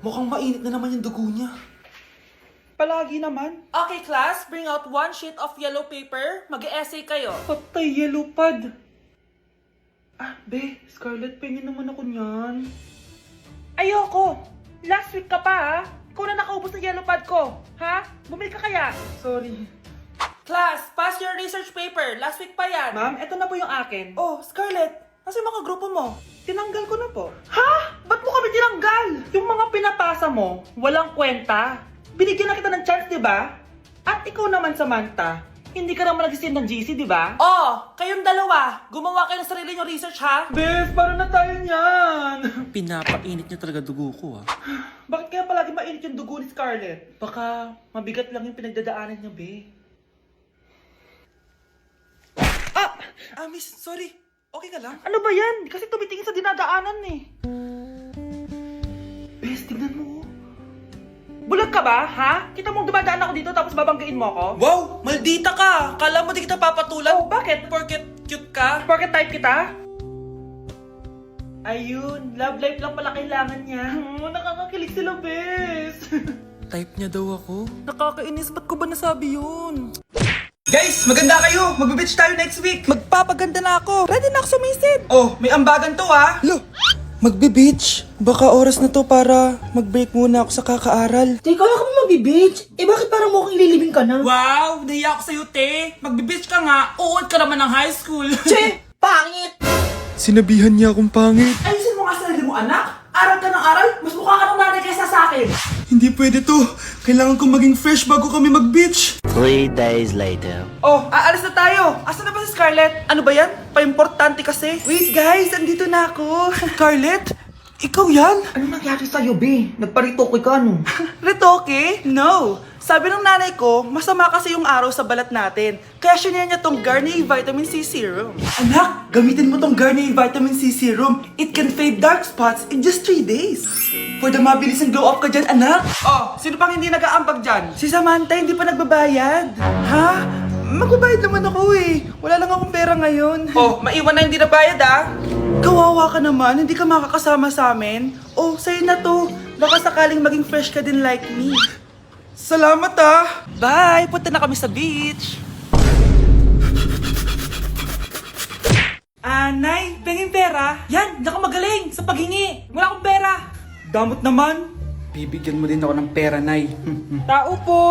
Mukhang mainit na naman yung dugo niya. Palagi naman. Okay, class, bring out one sheet of yellow paper. Mag-essay kayo. Patay, yellow pad. Be, Scarlett, pingin naman ako niyan. Ayoko! Last week ka pa, ha? Ikaw na nakaubos ng yellow pad ko. Ha? Bumili ka kaya? Sorry. Class, pass your research paper. Last week pa yan. Ma'am, eto na po yung akin. Oh, Scarlett, nasa yung mga grupo mo? Tinanggal ko na po. Ha? Ba't mo kami tinanggal? Yung mga pinapasa mo, walang kwenta. Binigyan na kita ng chance, di ba? At ikaw naman, Samantha, hindi ka naman nag-send ng GC, di ba? Oh, kayong dalawa, gumawa kayo ng sarili yung research, ha? Bes, paano na tayo niyan? Pinapainit niya talaga dugo ko Bakit kaya palagi mainit yung dugo ni Scarlett? Baka mabigat lang yung pinagdadaanan niya, be. Miss, sorry. Okay ka lang? Ano ba yan? Kasi tumitingin sa dinadaanan eh. Bes, tignan mo. Bulag ka ba, ha? Kita mong dumadaan ako dito tapos babanggain mo ako? Wow, maldita ka! Kala mo di kita papatulan? Oh, bakit? Porket cute ka? Porket type kita? Ayun, love life lang pala kailangan niya. Nakakakilig sila, bes. Type niya daw ako. Nakakainis, ba't ko ba nasabi yun? Guys, maganda kayo! Magbe-beach tayo next week! Magpapaganda na ako. Ready na ako sumisid. Oh, may ambagan to ha! Lo, magbe-beach. Baka oras na to para mag-break muna ako sa kakaaral. Teka, kaya ka mo mag-beach? Eh bakit parang mukhang ililibing ka na? Wow, nahiya ako sa'yo, te! Magbe-beach ka nga, uod ka naman ng high school! Che! Pangit! Sinabihan niya akong pangit. Ayusin mo nga sarili mo, anak. Aral ka ng aral. Mas mukha ka ng nanay kaysa sa akin. Hindi pwede to. Kailangan kong maging fresh bago kami mag-beach. 3 days later. Oh, aalis na tayo. Asan na ba si Scarlett? Ano ba yan? Pa-importante kasi. Wait guys, andito na ako. Scarlett? Ikaw yan? Ano nangyari sa'yo, be? Nagparitoke ka, no? Retoke? No. Sabi ng nanay ko, masama kasi yung araw sa balat natin. Kaya sinaya niya tong Garnier Vitamin C Serum. Anak, gamitin mo tong Garnier Vitamin C Serum. It can fade dark spots in just 3 days. For the mabilis and glow up ka dyan, anak. Oh, sino pang hindi nag-aambag dyan? Si Samantha hindi pa nagbabayad. Ha? Magbabayad naman ako eh. Wala lang akong pera ngayon. Oh, maiwan na hindi nabayad ah. Kawawa ka naman, hindi ka makakasama sa amin. Oh, sa'yo na to. Baka sakaling maging fresh ka din like me. Salamat ah! Bye! Punta na kami sa beach! Nay, pengin pera? Yan! Diyan ka magaling sa paghingi! Wala akong pera! Damot naman! Bibigyan mo din ako ng pera, Nay. Tao po!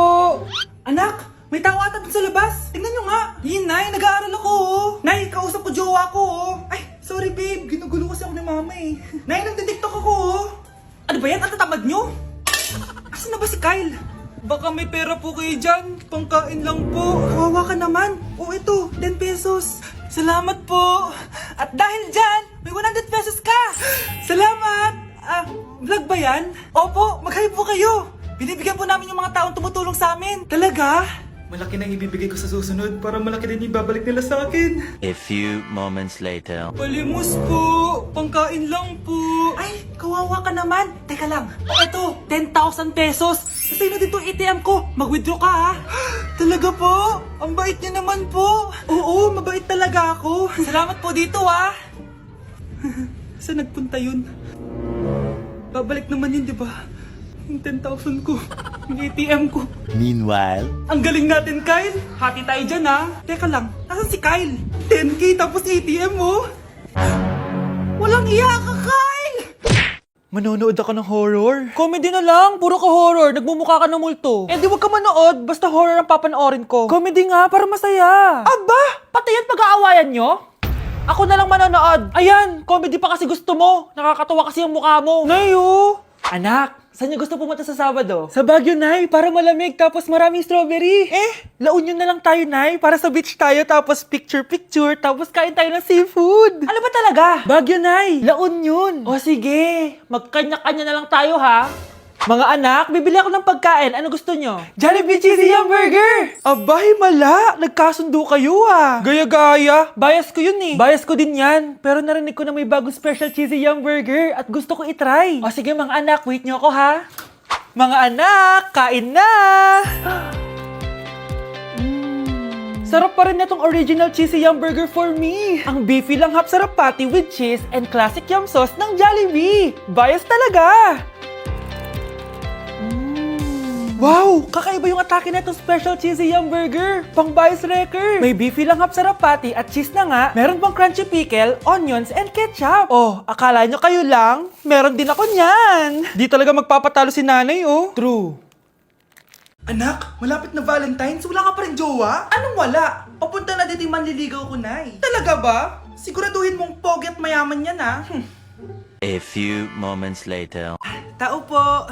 Anak! May tao ata dun sa labas! Tingnan nyo nga! Yun, Nay! Nag-aaral ako oh! Nay, kausap ko jowa ko oh! Ay, sorry babe! Ginugulo kasi ako ni mama eh! Nay, nagtitiktok ako oh! Ano ba yan? Ang tatamad nyo? Asan na ba si Kyle? Baka may pera po kayo dyan. Pangkain lang po. Kawawa ka naman. O ito, 10 pesos. Salamat po. At dahil dyan, may 100 pesos ka. Salamat. Vlog ba yan? Opo, mag-hi po kayo. Binibigyan po namin yung mga taong tumutulong sa amin. Talaga? Malaki na ibibigay ko sa susunod para malaki din ibabalik nila sa akin. A few moments later. Palimos po. Pangkain lang po. Ay, kawawa ka naman. Teka lang. O eto, 10,000 pesos. Sa'yo na din itong ATM ko. Mag-withdraw ka ha. Talaga po? Ang bait niya naman po. Oo, mabait talaga ako. Salamat po dito ha. Saan nagpunta yun? Babalik naman yun, di ba? Yung 10,000 ko. Yung ATM ko. Meanwhile. Ang galing natin, Kyle. Hati tayo dyan, ha? Teka lang, nasan si Kyle? 10K tapos ATM mo? Walang iya ka, Kyle! Manonood ako ng horror. Comedy na lang, puro ka horror. Nagmumukha ka ng multo. Eh di wag ka manood, basta horror ang papanoorin ko. Comedy nga, para masaya. Aba, pati yan pag-aawayan nyo? Ako na lang manonood. Ayan, comedy pa kasi gusto mo. Nakakatawa kasi yung mukha mo. Nayo! Anak, saan niyo gusto pumunta sa Sabado? Sa Baguio, Nay, para malamig tapos maraming strawberry. La Union na lang tayo, Nay, para sa beach tayo tapos picture-picture tapos kain tayo ng seafood. Ano ba talaga? Baguio, Nay, La Union. O sige, magkanya-kanya na lang tayo, ha? Mga anak, bibili ako ng pagkain. Ano gusto nyo? Jollibee Cheesy Yum Burger! Abay, mala! Nagkasundo kayo ah! Gaya-gaya! Bias ko yun eh! Bias ko din yan! Pero narinig ko na may bagong special Cheesy Yum Burger at gusto ko itry! O sige mga anak, wait nyo ako ha! Mga anak, kain na! Sarap pa rin itong original Cheesy Yum Burger for me! Ang beefy lang hap sarap patty with cheese and classic yum sauce ng Jollibee! Bias talaga! Wow! Kakaiba yung atake na itong special cheesy yum burger. Pang bias wrecker. May beefy lang hap sarap patty at cheese na nga. Meron pang crunchy pickle, onions, and ketchup. Oh, akala nyo kayo lang? Meron din ako niyan. Di talaga magpapatalo si nanay, oh. True. Anak, malapit na Valentine's, wala ka pa rin jowa? Anong wala? Papunta na din yung manliligaw ko, Nay. Talaga ba? Siguraduhin mong pogi at mayaman yan, ha? A few moments later. Tao po.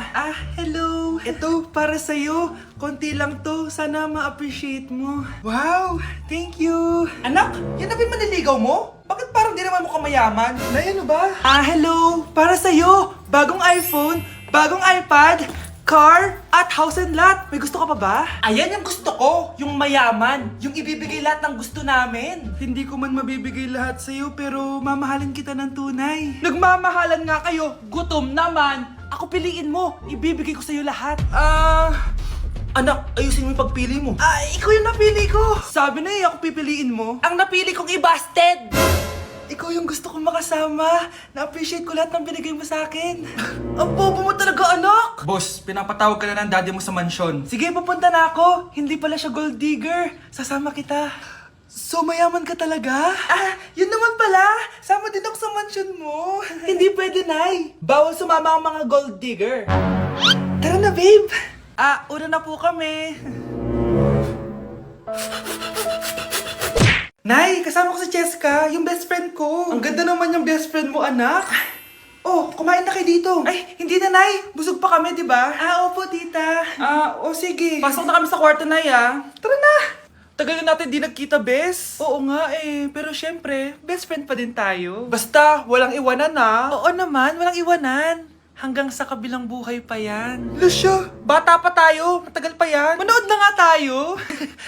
Hello. Ito, para sa'yo. Konti lang to. Sana ma-appreciate mo. Wow, thank you. Anak, yan na ba yung manliligaw mo? Bakit parang di naman mo kamayaman? Nay, ano ba? Hello. Para sa'yo. Bagong iPhone, bagong iPad, car, at house and lot. May gusto ka pa ba? Ayan yung gusto ko. Yung mayaman. Yung ibibigay lahat ng gusto namin. Hindi ko man mabibigay lahat sa'yo, pero mamahalin kita ng tunay. Nagmamahalan nga kayo. Gutom naman. Ako piliin mo. Ibibigay ko sa'yo lahat. Anak, ayusin mo yung pagpili mo. Ikaw yung napili ko. Sabi na ako pipiliin mo. Ang napili kong i-busted. Ikaw yung gusto kong makasama. Na-appreciate ko lahat ng binigay mo sa akin. Ang bobo mo talaga, anak! Boss, pinapatawag ka na ng daddy mo sa mansyon. Sige, papunta na ako. Hindi pala siya gold digger. Sasama kita. So, mayaman ka talaga? Yun naman pala. Sama din ako sa mansyon mo. Hindi pwede, Nay. Bawal sumama ang mga gold digger. Tara na, babe. Una na po kami. Nay, kasama ko si Cheska, yung best friend ko. Ang ganda naman yung best friend mo, anak. Oh, kumain na kayo dito. Ay, hindi na, Nay. Busog pa kami, di ba? Opo, tita. Sige. Pasok na kami sa kwarto, Nay, Tara na. Tagal na natin di nagkita, bes. Oo nga pero syempre, best friend pa din tayo. Basta, walang iwanan, Oo naman, walang iwanan. Hanggang sa kabilang buhay pa yan. Lucia, bata pa tayo. Matagal pa yan. Manood na nga tayo.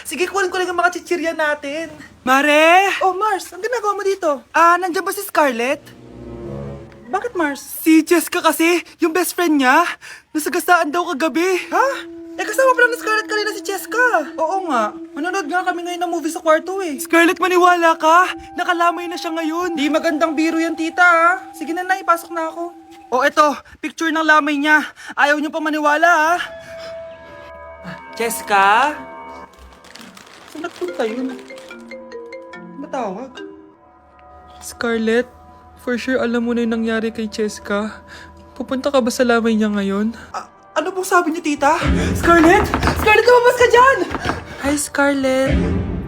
Sige, kunin ko lang ang mga chichirya natin. Mare! Oh, Mars, ang ginagawa mo dito? Nandiyan ba si Scarlett? Bakit, Mars? Si Jessica kasi, yung best friend niya, nasagasaan daw kagabi. Ha? Kasama pala ni Scarlett kanina si Jessica. Oo nga. Manonood nga kami ngayon ng movie sa kwarto Scarlett, maniwala ka. Nakalamay na siya ngayon. Di magandang biro yan, tita, Sige na, Nay, pasok na ako. Eto, picture ng lamay niya. Ayaw niyo pa maniwala, Jessica? Saan nagpunta yun? Matawag? Scarlett, for sure alam mo na yung nangyari kay Jessica. Pupunta ka ba sa lamay niya ngayon? Ano pong sabi niyo, tita? Scarlett! Scarlett, lumabas ka dyan! Hi, Scarlett.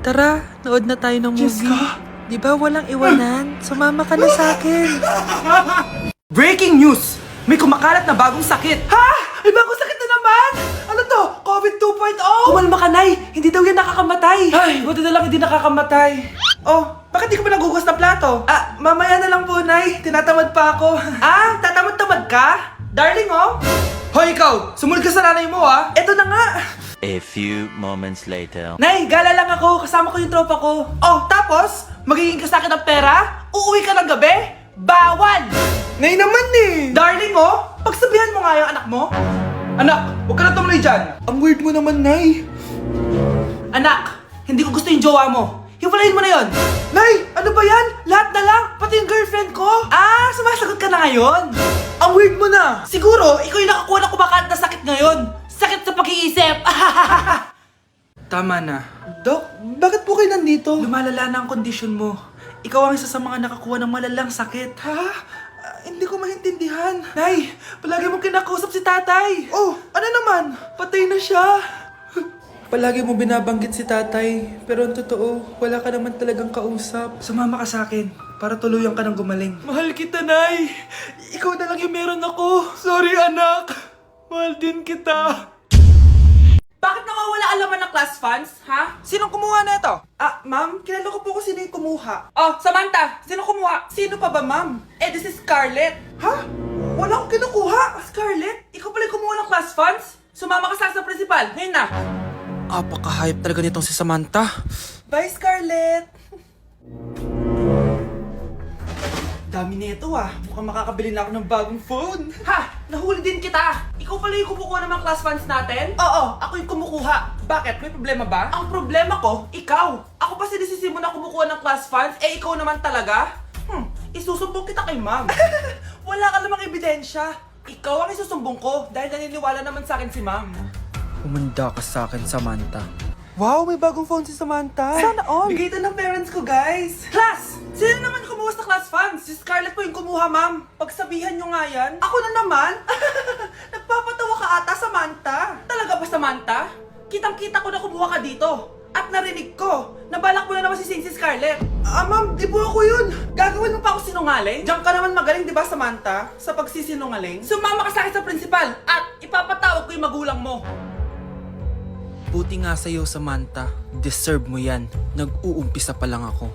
Tara, nood na tayo ng movie. Jessica? Di ba walang iwanan? Sumama ka na sa akin. Breaking news! May kumakalat na bagong sakit. Ha? May bagong sakit na naman? Ano to? COVID 2.0? Kumalma ka, Nay. Hindi daw yan nakakamatay. Ay, buti na lang hindi nakakamatay. Bakit di ka pa nagugas na plato? Mamaya na lang po, Nay. Tinatamad pa ako. Tatamad-tamad ka? Darling, Hoy, ikaw! Sumunod ka sa nanay mo, Eto na nga! A few moments later. Nay, gala lang ako. Kasama ko yung tropa ko. Tapos? Magiging ka sa akin ng pera? Uuwi ka ng gabi? Bawal! Nay naman Darling, pagsabihan mo nga yung anak mo. Anak, huwag ka na tumuloy dyan. Ang weird mo naman, Nay. Anak, hindi ko gusto yung jowa mo. Hiwalayin mo na yon. Nay, ano ba yan? Lahat na lang, pati yung girlfriend ko. Sumasagot ka na ngayon? Ang weird mo na. Siguro, ikaw yung nakakuha na kumakalat na sakit ngayon. Sakit sa pag-iisip. Tama na. Dok, bakit po kayo nandito? Lumalala na ang kondisyon mo. Ikaw ang isa sa mga nakakuha ng malalang sakit. Hindi ko maintindihan. Nay, palagi mo kinakausap si tatay. Ano naman? Patay na siya. Palagi mo binabanggit si tatay, pero ang totoo, wala ka naman talagang kausap. Sumama ka sa akin, para tuluyan ka ng gumaling. Mahal kita, Nay. Ikaw na lang yung meron ako. Sorry, anak. Mahal din kita. Bakit nawawala alaman ng class funds, ha? Sinong kumuha na ito? Ma'am, kilala ko po kung sino yung kumuha. Samantha, sino kumuha? Sino pa ba, ma'am? This is Scarlett. Ha? Wala akong kinukuha. Scarlett, ikaw pala yung kumuha ng class funds? Sumama ka sa principal, ngayon na. Apaka-hype talaga nitong si Samantha. Bye, Scarlett! Dami na ito Mukhang makakabili na ako ng bagong phone. Ha! Nahuli din kita! Ikaw pala yung kumukuha ng mga class funds natin? Oo, ako yung kumukuha. Bakit? May problema ba? Ang problema ko, ikaw! Ako pa sinisisi mo na kumukuha ng class funds, ikaw naman talaga? Isusumbong kita kay ma'am. Wala ka namang ebidensya. Ikaw ang isusumbong ko dahil naniniwala naman sa akin si ma'am. Humanda ka sa akin, Samantha. Wow, may bagong phone si Samantha. Sana all. Bigay ito ng parents ko, guys. Class! Sino naman kumuha sa class funds? Si Scarlett po yung kumuha, ma'am. Pagsabihan nyo nga yan. Ako na naman? Nagpapatawa ka ata, Samantha. Talaga ba, Samantha? Kitang-kita ko na kumuha ka dito. At narinig ko, nabalak mo na naman si Scarlett. Ma'am, di po ako yun. Gagawin mo pa ako sinungaling? Diyan ka naman magaling, di ba, Samantha? Sa pagsisinungaling? Sumama ka sa akin sa principal at ipapatawag ko yung magulang mo. Buti nga sa'yo, Samantha. Deserve mo yan. Nag-uumpisa pa lang ako.